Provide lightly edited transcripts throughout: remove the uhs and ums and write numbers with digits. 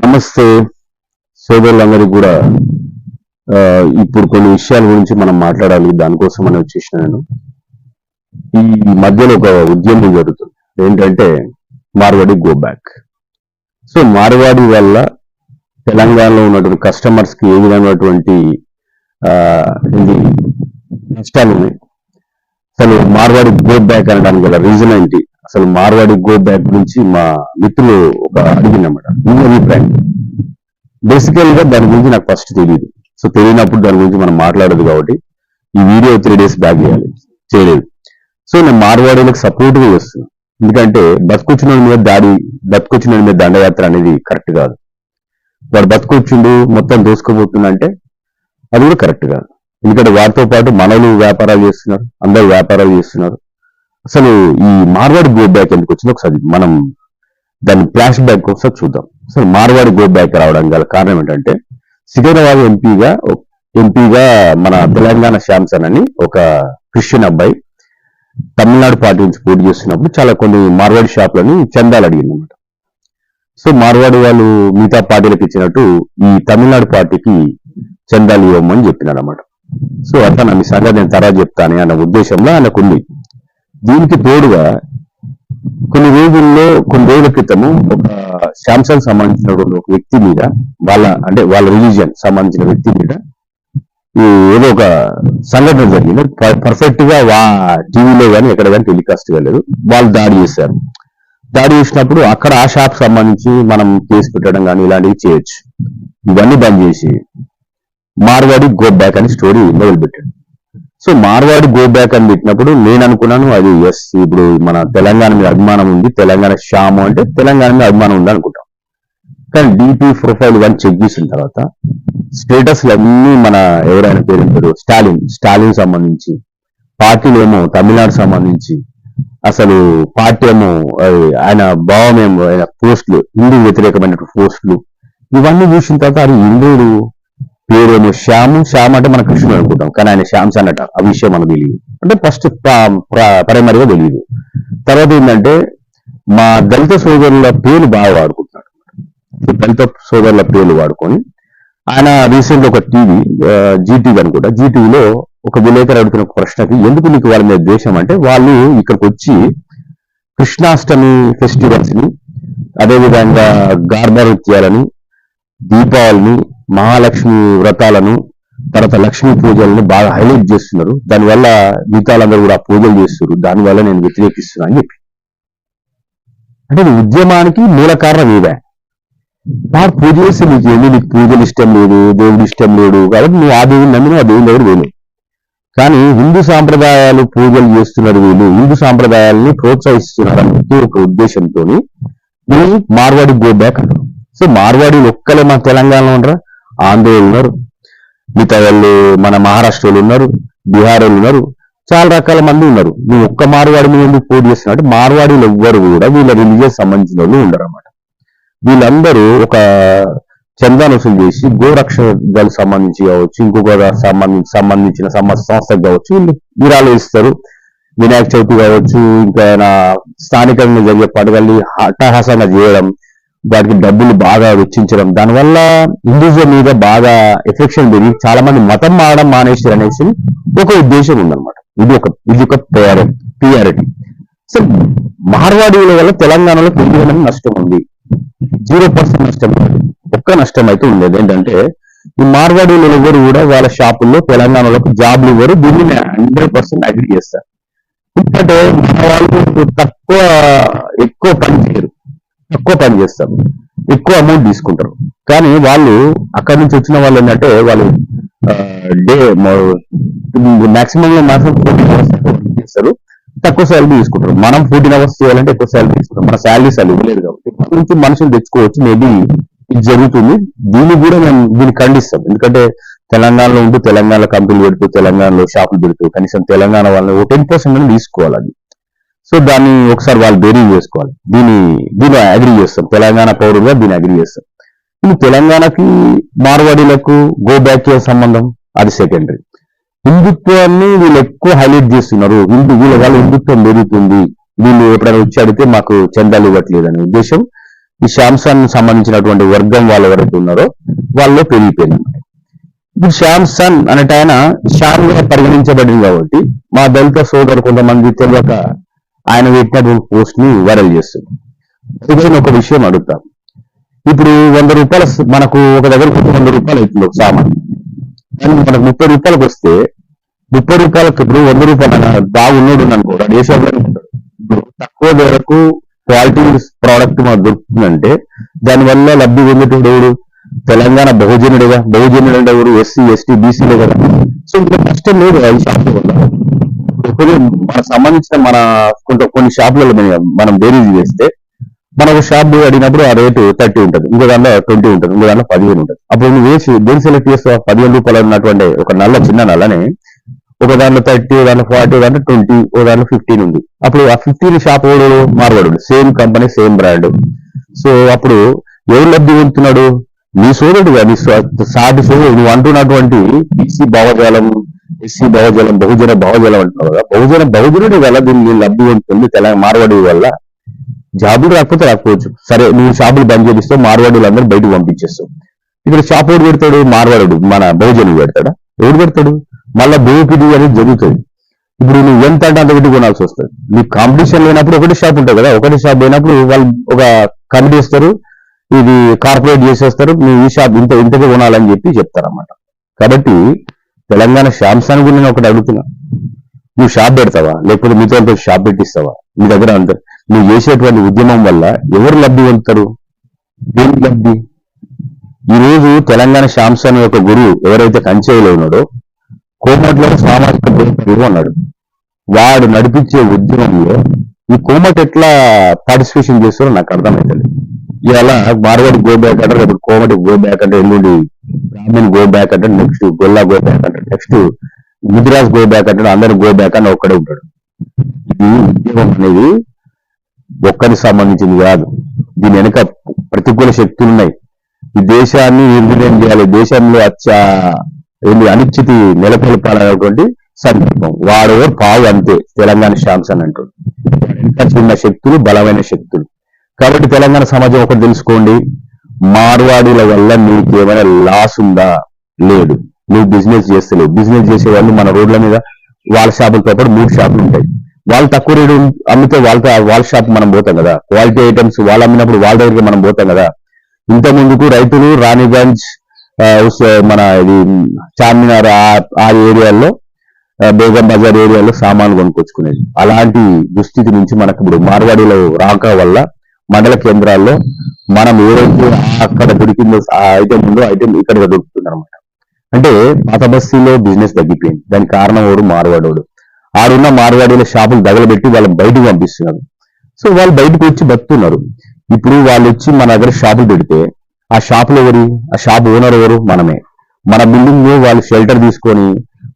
నమస్తే సోదరులందరికీ కూడా ఇప్పుడు కొన్ని విషయాల గురించి మనం మాట్లాడాలి. దానికోసం అని వచ్చేసిన నేను ఈ మధ్యలో ఒక ఉద్యమం జరుగుతుంది. ఏంటంటే Marwadi go back. So Marwadi వల్ల తెలంగాణలో ఉన్నటువంటి కస్టమర్స్ కి ఏ విధమైనటువంటి ఇది నష్టాలు ఉన్నాయి. అసలు మార్వాడి గో బ్యాక్ అనడానికి గల రీజన్ ఏంటి? అసలు మార్వాడి గో బ్యాక్ గురించి మా మిత్రులు ఒక అడిగినమాట మీ అభిప్రాయం. బేసికల్ గా దాని గురించి నాకు ఫస్ట్ తెలియదు. సో తెలియనప్పుడు దాని గురించి మనం మాట్లాడదు కాబట్టి ఈ వీడియో 3 days బ్యాక్ చేయలేదు. సో నేను మార్వాడీలకు సపోర్ట్ గా చేస్తున్నాను. ఎందుకంటే బతుకొచ్చిన మీద దండయాత్ర అనేది కరెక్ట్ కాదు. వాడు బతుకొచ్చిండు మొత్తం దోసుకుపోతుందంటే అది కూడా కరెక్ట్ కాదు. ఎందుకంటే వాటితో పాటు మనలు వ్యాపారాలు చేస్తున్నారు, అందరూ వ్యాపారాలు చేస్తున్నారు. అసలు ఈ మార్వాడి గో బ్యాక్ ఎందుకు వచ్చిందో ఒకసారి మనం దాని ఫ్లాష్ బ్యాక్ ఒకసారి చూద్దాం. అసలు మార్వాడి గో బ్యాక్ రావడం గల కారణం ఏంటంటే సికింద్రాబాద్ ఎంపీగా మన తెలంగాణ శ్యామ్సన్ అని ఒక క్రిస్టియన్ అబ్బాయి తమిళనాడు పార్టీ నుంచి పోటీ చేస్తున్నప్పుడు చాలా కొన్ని మార్వాడి షాపులని చందాలు అడిగిందన్నమాట. సో మార్వాడి వాళ్ళు మిగతా పార్టీలకు ఇచ్చినట్టు ఈ తమిళనాడు పార్టీకి చందాలు ఇవ్వమని చెప్పినాడు అన్నమాట. సో అతను మీ సంగతి నేను తర్వాత చెప్తాను అన్న ఉద్దేశంలో ఆయనకుంది. దీనికి తోడుగా కొన్ని రోజుల క్రితము ఒక శాంసంగ్ సంబంధించినటువంటి ఒక వ్యక్తి మీద వాళ్ళ రిలీజియన్ సంబంధించిన వ్యక్తి మీద ఏదో ఒక సంఘటన జరిగింది. పర్ఫెక్ట్ గా టీవీలో కానీ ఎక్కడ కానీ టెలికాస్ట్ కాలేదు. వాళ్ళు దాడి చేశారు. దాడి చేసినప్పుడు అక్కడ ఆ షాప్ సంబంధించి మనం కేసు పెట్టడం కానీ ఇలాంటివి చేయొచ్చు. ఇవన్నీ బంద్ చేసి మార్వాడి గో బ్యాక్ అని స్టోరీ మొదలుపెట్టాడు. సో మార్వాడి గో బ్యాక్ అని పెట్టినప్పుడు నేను అనుకున్నాను అది ఇప్పుడు మన తెలంగాణ మీద అభిమానం ఉంది, తెలంగాణ శ్యాము అంటే తెలంగాణ మీద అభిమానం ఉంది అనుకుంటాం. కానీ డిపి ప్రొఫైల్ ఇవన్నీ చెక్ చేసిన తర్వాత స్టేటస్లు అన్ని మన ఎవరైనా పేరు ఉంటారు స్టాలిన్ సంబంధించి, పార్టీలు ఏమో తమిళనాడు సంబంధించి, అసలు పార్టీ ఏమో ఆయన భావం ఏమో ఆయన పోస్టులు హిందూ వ్యతిరేకమైన పోస్టులు ఇవన్నీ చూసిన తర్వాత అది హిందువుడు పేరేమో శ్యామ్ అంటే మన కృష్ణుడు అనుకుంటాం. కానీ ఆయన శ్యామ్స్ అన్నట ఆ విషయం మనకు తెలియదు. అంటే ఫస్ట్ ప్రైమరీగా తెలియదు. తర్వాత ఏంటంటే మా దళిత సోదరుల పేర్లు బాగా వాడుకుంటున్నాడు. దళిత సోదరుల పేర్లు వాడుకొని ఆయన రీసెంట్ ఒక టీవీ జీటీవీ అనుకుంటా, జీటీవీలో ఒక విలేకరు అడుగుతున్న ప్రశ్నకి ఎందుకు నీకు వాళ్ళ మీద ద్వేషం అంటే వాళ్ళు ఇక్కడికి వచ్చి కృష్ణాష్టమి ఫెస్టివల్స్ ని, అదేవిధంగా గార్బా నృత్యాలని, దీపావళిని, మహాలక్ష్మి వ్రతాలను, తర్వాత లక్ష్మీ పూజలను బాగా హైలైట్ చేస్తున్నారు. దానివల్ల మిగతాలందరూ కూడా పూజలు చేస్తున్నారు. దానివల్ల నేను వ్యతిరేకిస్తున్నా అని చెప్పి అంటే ఉద్యమానికి మూల కారణం ఇవే. వాడు పూజ చేసి నీకు పూజలు ఇష్టం లేదు, దేవుడు ఇష్టం లేదు కాబట్టి నువ్వు ఆ దేవుని నమ్మిన ఆ దేవుని దగ్గర వేయలేదు. కానీ హిందూ సాంప్రదాయాలు పూజలు చేస్తున్నారు, వీళ్ళు హిందూ సాంప్రదాయాలని ప్రోత్సహిస్తున్నారు అనే ఒక ఉద్దేశంతో నువ్వు మార్వాడి గో బ్యాక్ అంటారు. సో మార్వాడీలు ఒక్కలే మన తెలంగాణలో ఉండరా, ఆంధ్రోలు ఉన్నారు, మిగతా వాళ్ళు మన మహారాష్ట్రలో ఉన్నారు, బీహార్ వాళ్ళు ఉన్నారు, చాలా రకాల మంది ఉన్నారు. నువ్వు ఒక్క మార్వాడి మీద ఎందుకు పోటీ చేస్తున్నావు అంటే మార్వాడీలు ఎవ్వరు కూడా వీళ్ళ రిలీజియస్ సంబంధించిన వాళ్ళు ఉండరు అన్నమాట. వీళ్ళందరూ ఒక చందాను వసూలు చేసి గోరక్షకు సంబంధించి కావచ్చు, ఇంకొక సంబంధించిన సంస్థకు కావచ్చు వీళ్ళు విరాళాలు ఇస్తారు. వినాయక చవితి కావచ్చు, ఇంకా స్థానికంగా జరిగే పండుగల్ని అట్టహాసంగా చేయడం, వాటికి డబ్బులు బాగా వెచ్చించడం, దానివల్ల హిందూజం మీద బాగా ఎఫెక్షన్ పెరిగి చాలా మంది మతం మారడం మానేసారు అనేసి ఒక ఉద్దేశం ఉందన్నమాట. ఇది ఒక ప్రియారిటీ. సో మార్వాడీల వల్ల తెలంగాణలో పెరిగిన నష్టం ఉంది. 0% నష్టం, ఒక్క నష్టం అయితే ఉండేది. ఏంటంటే ఈ మార్వాడీలు ఎవరు కూడా వాళ్ళ షాపుల్లో తెలంగాణలోకి జాబ్లు ఇవ్వరు. దీన్ని 100% అగ్రీ చేస్తారు. ఎందుకంటే మన వాళ్ళు ఎక్కువ పని చేస్తారు, ఎక్కువ అమౌంట్ తీసుకుంటారు. కానీ వాళ్ళు అక్కడి నుంచి వచ్చిన వాళ్ళు ఏంటంటే వాళ్ళు మాక్సిమం చేస్తారు, తక్కువ శాలరీ తీసుకుంటారు. మనం 14 hours చేయాలంటే ఎక్కువ శాలరీ తీసుకుంటాం. మన శాలరీస్ అలా ఇవ్వలేదు కాబట్టి మన నుంచి మనుషులు తెచ్చుకోవచ్చు. మేబీ ఇది జరుగుతుంది. దీన్ని ఖండిస్తాం. ఎందుకంటే తెలంగాణలో ఉంటూ తెలంగాణలో కంపెనీలు పెడుతూ తెలంగాణలో షాపులు పెడుతూ కనీసం తెలంగాణ వాళ్ళని 10% తీసుకోవాలి అది. సో దాన్ని ఒకసారి వాళ్ళు బేరీజ్ చేసుకోవాలి. దీన్ని అగ్రీ చేస్తాం. తెలంగాణ పౌరులుగా దీన్ని అగ్రీ చేస్తాం. ఇది తెలంగాణకి మార్వాడీలకు గో బ్యాక్ సంబంధం అది సెకండరీ. హిందుత్వాన్ని వీళ్ళు ఎక్కువ హైలైట్ చేస్తున్నారు. వీళ్ళ హిందుత్వం పెరుగుతుంది, వీళ్ళు ఎప్పుడైనా వచ్చి అడిగితే మాకు చందాలు ఇవ్వట్లేదు అనే ఉద్దేశం ఈ శాంసన్ సంబంధించినటువంటి వర్గం వాళ్ళు ఎవరైతే ఉన్నారో వాళ్ళు పెరిగిపోయింది. ఇప్పుడు శాంసన్ అనేట ఆయన షాన్ గా పరిగణించబడింది కాబట్టి మా దళిత సోదరు కొంతమంది తెలియక ఆయన పెట్టినటువంటి పోస్ట్ ని వైరల్ చేస్తుంది. నేను ఒక విషయం అడుగుతాం. ఇప్పుడు 100 రూపాయలు మనకు ఒక దగ్గర 100 రూపాయలు అవుతుంది ఒక సామాన్, కానీ మనకు 30 రూపాయలకు వస్తే 30 రూపాయలకు ఇప్పుడు 100 రూపాయలు బాగున్నాడు అనుకోడు, దేశంలో ఉంటాడు. ఇప్పుడు తక్కువ ధరకు క్వాలిటీ ప్రోడక్ట్ మనకు దొరుకుతుందంటే దానివల్ల లబ్ధి పొందేటోడు ఎవడు? తెలంగాణ బహుజనుడిగా. బహుజనుడు అంటే ఎవరు? ఎస్సీ ఎస్టీ బీసీలే కదా. సో ఇంకా కష్టం లేదు ఈ షాపుల వల్ల. ఇప్పుడు మనకు సంబంధించిన మన కొన్ని షాపులలో మనం బేరీజ్ చేస్తే మనకు షాప్ అడిగినప్పుడు ఆ రేటు 30 ఉంటుంది, ఇంకో దాంట్లో 20 ఉంటుంది, ఇంకో దాంట్లో 15 ఉంటుంది. అప్పుడు నువ్వు వేసి దేని సెలెక్ట్ చేస్తావు? 15 రూపాయలు ఉన్నటువంటి ఒక చిన్న నల్లని ఒక దాంట్లో 30, దాంట్లో 40, దాంట్లో 20, ఒక దాంట్లో 15 ఉంది. అప్పుడు ఆ 15 షాప్ ఓడు మార్వాడు, same company same brand. So అప్పుడు ఎవరు లబ్ధి పొందుతున్నాడు? నీ సోదరుడుగా, నీ సాటి సోదరుడు. నువ్వు అంటున్నటువంటి బీసీ భావజాలం, ఎస్సీ భావజాలం, బహుజన భావజాలం అంటున్నావు కదా, బహుజనుడి వల్ల దీన్ని లబ్ధి పొందుతుంది తెలంగాణ మార్వాడి వల్ల. జాబులు రాకపోతే రాకపోవచ్చు, సరే నువ్వు షాపులు బంద్ చేపిస్తావు, మార్వాడీలు అందరూ బయటకు పంపించేస్తావు. ఇక్కడ షాప్ ఎవడు పెడతాడు? మార్వాడు మన బహుజనుడు పెడతాడా? ఎవడు పెడతాడు? మళ్ళా దోపిడీ అనేది జరుగుతుంది. ఇప్పుడు నువ్వు ఎంత అంటే అంత పెట్టి కొనాల్సి వస్తుంది. నీకు కాంపిటీషన్ లేనప్పుడు ఒకటి షాప్ ఉంటుంది కదా, ఒకటి షాప్ పోయినప్పుడు వాళ్ళు ఒక కమిటీ ఇస్తారు, ఇది కార్పొరేట్ చేసేస్తారు, నువ్వు ఈ షాప్ ఇంతకే కొనాలని చెప్పి చెప్తారన్నమాట. కాబట్టి తెలంగాణ శాంసన్ గురించి నేను ఒకటి అడుగుతున్నా, నువ్వు షాప్ పెడతావా లేకపోతే మీతో షాప్ పెట్టిస్తావా? మీ దగ్గర అంత నువ్వు చేసేటువంటి ఉద్యమం వల్ల ఎవరు లబ్ధి పొందుతారు? దేనికి లబ్ధి? ఈ రోజు తెలంగాణ శాంసన్ యొక్క గురువు ఎవరైతే కంచెలో ఉన్నాడో కోమట్లో సామాజిక గురువు అన్నాడు. వాడు నడిపించే ఉద్యమంలో ఈ కోమట్ ఎట్లా పార్టిసిపేషన్ చేస్తారో నాకు అర్థమవుతుంది. ఇలా మార్వాడి గో బ్యాక్ అంటారు, ఇప్పుడు కోమటి గో బ్యాక్ అంటే, ఎల్లుండి బ్రాహ్మణ్ గో బ్యాక్ అంటే, నెక్స్ట్ గొల్లా గో బ్యాక్ అంటే, నెక్స్ట్ గుజరాత్ గో బ్యాక్ అంటే, అందరూ గో బ్యాక్ అని ఒక్కడే ఉంటాడు. ఇది ఉద్యమం అనేది ఒక్కరికి సంబంధించింది కాదు. దీని వెనుక ప్రతికూల శక్తులు ఉన్నాయి. ఈ దేశాన్ని నిర్వీర్యం చేయాలి, దేశంలో అనిశ్చితి నెలకొల్పాలనేటువంటి సంకల్పం. వాడు పావు అంతే తెలంగాణ శాంసన్ అంటాడు. వెనుక చిన్న శక్తులు, బలమైన శక్తులు. కాబట్టి తెలంగాణ సమాజం ఒకటి తెలుసుకోండి, మార్వాడీల వల్ల నీకు ఏమైనా లాస్ ఉందా? లేదు. నువ్వు బిజినెస్ చేస్తలేవు. బిజినెస్ చేసే వాళ్ళు మన రోడ్ల మీద వాళ్ళ షాపులతో పాటు 3 షాపులు ఉంటాయి. వాళ్ళు తక్కువ రేటు అమ్మితే వాళ్ళ షాప్ మనం పోతాం కదా. క్వాలిటీ ఐటమ్స్ వాళ్ళు అమ్మినప్పుడు వాళ్ళ దగ్గరికి మనం పోతాం కదా. ఇంత ముందుకు రైతులు రాణిగంజ్, మన ఇది చార్మినార్ ఆ ఏరియాల్లో, బేగం బజార్ ఏరియాలో సామాన్లు కొనుక్కొచ్చుకునేది. అలాంటి దుస్థితి నుంచి మనకు ఇప్పుడు మార్వాడీలో రాక వల్ల మండల కేంద్రాల్లో మనం ఏదైతే అక్కడ దొరికిందో ఆ ఐటమ్ ఉందో ఐటమ్ ఇక్కడ దొరుకుతుంది అనమాట. అంటే పాత బస్తీలో బిజినెస్ తగ్గిపోయింది. దానికి కారణం ఎవరు? మార్వాడోడు. ఆడున్న మార్వాడీల షాపులు తగలబెట్టి వాళ్ళని బయటకు పంపిస్తున్నారు. సో వాళ్ళు బయటకు వచ్చి బతుకుతున్నారు. ఇప్పుడు వాళ్ళు వచ్చి మన దగ్గర షాపులు పెడితే ఆ షాపులు ఎవరు? ఆ షాప్ ఓనర్ ఎవరు? మనమే. మన బిల్డింగ్ వాళ్ళు షెల్టర్ తీసుకొని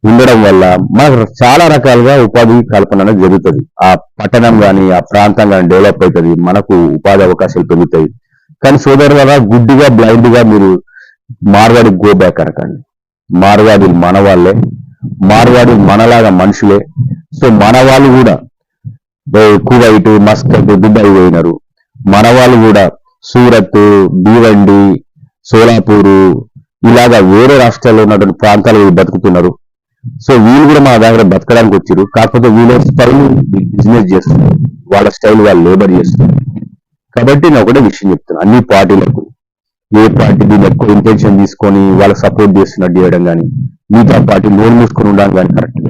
ఉండడం వల్ల మనకు చాలా రకాలుగా ఉపాధి కల్పన అనేది జరుగుతుంది. ఆ పట్టణం కానీ ఆ ప్రాంతం కానీ డెవలప్ అవుతుంది, మనకు ఉపాధి అవకాశాలు పెరుగుతాయి. కానీ సోదరు వల్ల గుడ్డిగా బ్లైండ్ గా మీరు మార్వాడి గో బ్యాక్ అనకండి. మార్వాడి మన వాళ్ళే, మార్వాడి మనలాగా మనుషులే. సో మన వాళ్ళు కూడా కువైట్, మస్కట్, దుబాయ్ పోయినారు. మన వాళ్ళు కూడా సూరత్, భీవండి, సోలాపూరు ఇలాగా వేరే రాష్ట్రాల్లో ఉన్నటువంటి ప్రాంతాలు బతుకుతున్నారు. సో వీళ్ళు కూడా మా దగ్గర బతకడానికి వచ్చారు. కాకపోతే వీళ్ళ స్టైల్ బిజినెస్ చేస్తున్నారు, వాళ్ళ స్టైల్ వాళ్ళు లేబర్ చేస్తున్నారు. కాబట్టి నేను ఒకటే విషయం చెప్తున్నాను, అన్ని పార్టీలకు ఏ పార్టీ దీన్ని ఎక్కువ ఇంటెన్షన్ తీసుకొని వాళ్ళకి సపోర్ట్ చేస్తున్నట్టు చేయడం కానీ, మిగతా పార్టీ నోరు మూసుకొని ఉండడం కానీ కరెక్ట్.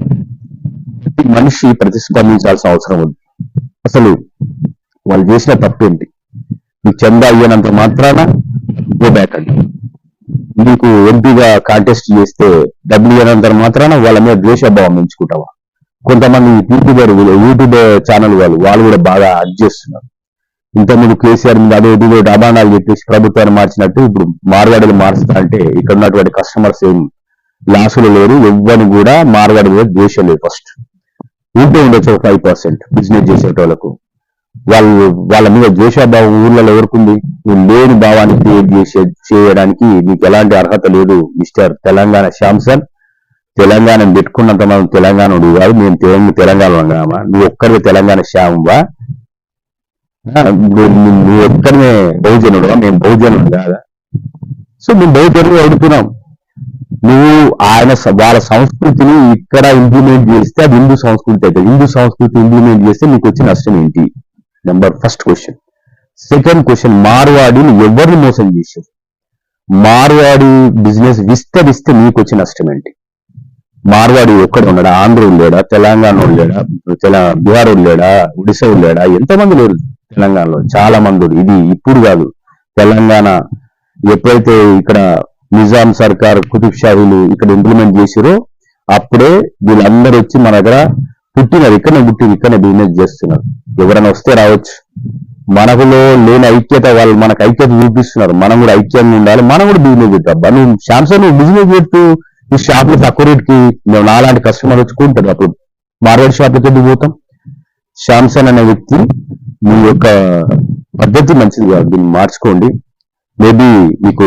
ప్రతి మనిషి ప్రతిస్పందించాల్సిన అవసరం ఉంది. అసలు వాళ్ళు చేసిన తప్పేంటి? మీకు చందా అయ్యనంత మాత్రాన గో బ్యాక్ అండి. నీకు ఎంపీగా కాంటెస్ట్ చేస్తే డబ్బులు ఇవ్వనంత మాత్రాన వాళ్ళ మీద ద్వేషభావం పెంచుకుంటావా? కొంతమంది యూట్యూబ్ ఛానల్ వాళ్ళు కూడా బాగా అడ్జస్ట్ చేస్తున్నారు. ఇంతకుముందు కేసీఆర్ మీద అదే ఇదిగో అభాండాలు చెప్పేసి ప్రభుత్వాన్ని మార్చినట్టు ఇప్పుడు మార్వాడీలు మారుస్తా అంటే ఇక్కడ ఉన్నటువంటి కస్టమర్స్ ఏం లాసులు లేరు. ఎవ్వరిని కూడా మార్వాడి మీద ద్వేషం లేదు. ఫస్ట్ ఉంటే ఉండొచ్చు 5% బిజినెస్ చేసేటోళ్లకు, వాళ్ళ మీద ద్వేషాభావం ఊర్లలో ఎవరుకుంది? నువ్వు లేని భావాన్ని క్రియేట్ చేయడానికి నీకు ఎలాంటి అర్హత లేదు మిస్టర్ తెలంగాణ శాంసన్. తెలంగాణ పెట్టుకున్నంత మనం తెలంగాణ కాదు, మేము తెలంగాణ ఉన్నామా? నువ్వు ఒక్కరికి తెలంగాణ శ్యామవా? నువ్వు ఎక్కడనే బహుజనుడు, మేము బహుజనుడు కాదా? సో మేము బహుజనులు అడుగుతున్నాం. నువ్వు వాళ్ళ సంస్కృతిని ఇక్కడ ఇంప్లిమెంట్ చేస్తే అది హిందూ సంస్కృతి అవుతుంది. హిందూ సంస్కృతి ఇంప్లిమెంట్ చేస్తే నీకు వచ్చే నష్టం ఏంటి? First question. సెకండ్ క్వశ్చన్, మార్వాడిని ఎవరిని మోసం చేశారు? మార్వాడి బిజినెస్ విస్తరిస్తే నీకు వచ్చే నష్టం ఏంటి? మార్వాడి ఒక్కడ ఉన్నాడా? ఆంధ్రుడు లేడా? తెలంగాణ లేడా? బీహార్ లేడా? ఒడిశా లేడా? ఎంతమంది లేరు తెలంగాణలో? చాలా మంది. ఇది ఇప్పుడు కాదు, తెలంగాణ ఎప్పుడైతే ఇక్కడ నిజాం సర్కార్, కుతుబ్ షాహీలు ఇక్కడ ఇంప్లిమెంట్ చేసిరో అప్పుడే వీళ్ళందరూ వచ్చి మన దగ్గర పుట్టినారు, ఇక్కడనే పుట్టిన ఇక్కడనే బిజినెస్ చేస్తున్నారు. ఎవరైనా వస్తే రావచ్చు. మనకులో లేని ఐక్యత వాళ్ళు మనకు ఐక్యత చూపిస్తున్నారు. మనం కూడా ఐక్యంగా ఉండాలి, మనం కూడా బిజినెస్ పెట్టాం. నువ్వు శాంసంగ్ నువ్వు బిజినెస్ పెడుతూ ఈ షాప్లు తక్కువ రేట్కి మేము నాలాంటి కస్టమర్ వచ్చుకుంటారు. అప్పుడు మార్వాడి షాప్లకి ఎందుకు పోతాం? శాంసంగ్ అనే వ్యక్తి మీ యొక్క పద్ధతి మంచిది కాదు, దీన్ని మార్చుకోండి. మేబీ మీకు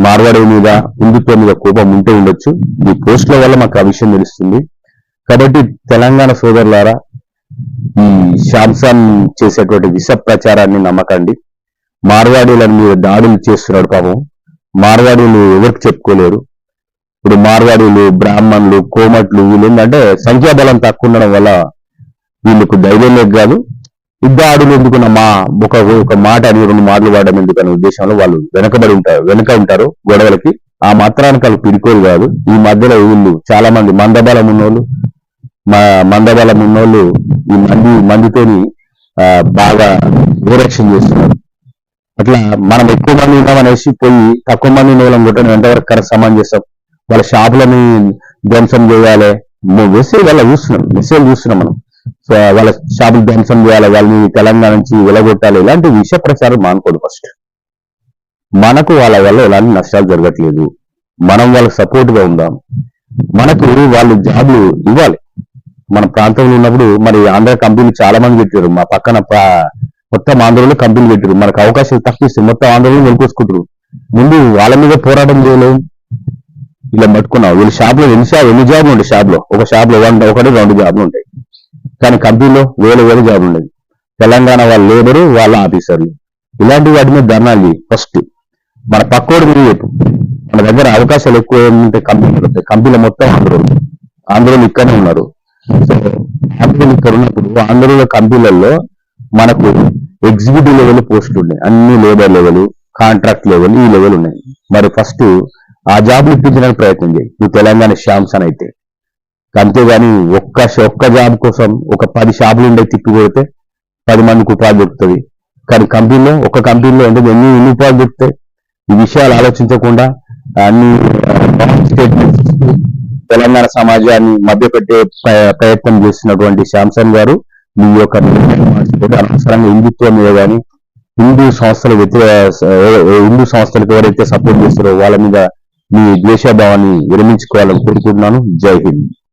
మార్వాడి మీద, హిందుత్వం మీద కోపం ఉంటే ఉండొచ్చు. ఈ పోస్టుల వల్ల మాకు ఆ విషయం తెలుస్తుంది. కాబట్టి తెలంగాణ సోదరులారా, ఈ శాంసంగ్ చేసేటువంటి విష ప్రచారాన్ని నమ్మకండి. మార్వాడీల మీద దాడులు చేస్తున్నాడు పాపం. మార్వాడీలు ఎవరికి చెప్పుకోలేరు. ఇప్పుడు మార్వాడీలు, బ్రాహ్మణులు, కోమట్లు వీళ్ళు ఏంటంటే సంఖ్యాబలం తక్కువ ఉండడం వల్ల వీళ్ళకు ధైర్యం లేదు కాదు. దాడులు ఎందుకున్న ఒక మాట అని 2 మాటలు వాడడం ఎందుకనే ఉద్దేశంలో వాళ్ళు వెనక ఉంటారు గొడవలకి. ఆ మాత్రానికి వాళ్ళు పిడికోలు కాదు. ఈ మధ్యలో వీళ్ళు చాలా మంది మందబలం ఉన్నోళ్ళు ఈ మందితోని బాగా వివరక్షణ చేస్తున్నారు. అట్లా మనం ఎక్కువ మంది ఉన్నామనేసి పోయి తక్కువ మంది నేలం కొట్టడం ఎంతవరకు కరెక్ట్ సమంజసం? వాళ్ళ షాపులని ధ్వంసం చేయాలి, మెసేజ్ చూస్తున్నాం మనం. సో వాళ్ళ షాపులు ధ్వంసం చేయాలి, వాళ్ళని తెలంగాణ నుంచి వెలగొట్టాలి, ఇలాంటి విష ప్రచారం మానుకోడు. ఫస్ట్ మనకు వాళ్ళ వల్ల ఎలాంటి నష్టాలు జరగట్లేదు, మనం వాళ్ళకి సపోర్ట్ గా ఉందాం. మనకు వాళ్ళు జాబ్లు ఇవ్వాలి. మన ప్రాంతంలో ఉన్నప్పుడు మరి ఆంధ్ర కంపెనీలు చాలా మంది పెట్టారు. మా పక్కన మొత్తం ఆంధ్రలో కంపెనీలు పెట్టారు. మనకు అవకాశాలు తక్కువ ఇస్తే మొత్తం ఆంధ్రలో వెనుకొసుకుంటారు. ముందు వాళ్ళ మీద పోరాటం చేయలేము, ఇలా పట్టుకున్నాం. వీళ్ళ షాప్ లో ఎన్ని జాబ్లు ఉంటాయి? ఒక షాప్ లో 1-2 జాబ్లు ఉంటాయి, కానీ కంపెనీలో వేల జాబ్లు ఉండేది. తెలంగాణ వాళ్ళ లేబరు, వాళ్ళ ఆఫీసర్లు, ఇలాంటి వాటి మీద ధర్నాలు చేయి. ఫస్ట్ మన పక్కోడు మీద చెప్పు. మన దగ్గర అవకాశాలు ఎక్కువ ఏమంటే కంపెనీలు వస్తాయి. కంపెనీలు మొత్తం ఆంధ్రోలు ఇక్కడనే ఉన్నారు. సో ఆంధ్రోలు ఇక్కడ ఉన్నప్పుడు ఆంధ్రోల కంపెనీలలో మనకు ఎగ్జిక్యూటివ్ లెవెల్ పోస్టులు ఉన్నాయి, అన్ని లేబర్ లెవెల్, కాంట్రాక్ట్ లెవెల్, ఈ లెవెల్ ఉన్నాయి. మరి ఫస్ట్ ఆ జాబ్లు ఇప్పించడానికి ప్రయత్నం చేయి నువ్వు తెలంగాణ శాంసన్ అయితే. అంతేగాని ఒక్క జాబ్ కోసం ఒక 10 షాపులు ఉండే తిప్పి కొడితే 10 మందికి ఉపాధి దొరుకుతుంది. కానీ ఒక కంపెనీలో అంటే ఎన్ని ఉపాధి దొరుకుతాయి? ఈ విషయాలు ఆలోచించకుండా అన్ని స్టేట్మెంట్స్ తెలంగాణ సమాజాన్ని మభ్యపెట్టే ప్రయత్నం చేస్తున్నటువంటి శాంసన్ గారు, మీ యొక్క అనవసరంగా హిందుత్వం మీద కానీ హిందూ సంస్థలకు ఎవరైతే సపోర్ట్ చేస్తారో వాళ్ళ మీద మీ ద్వేషభావాన్ని విరమించుకోవాలని కోరుకుంటున్నాను. జై హింద్.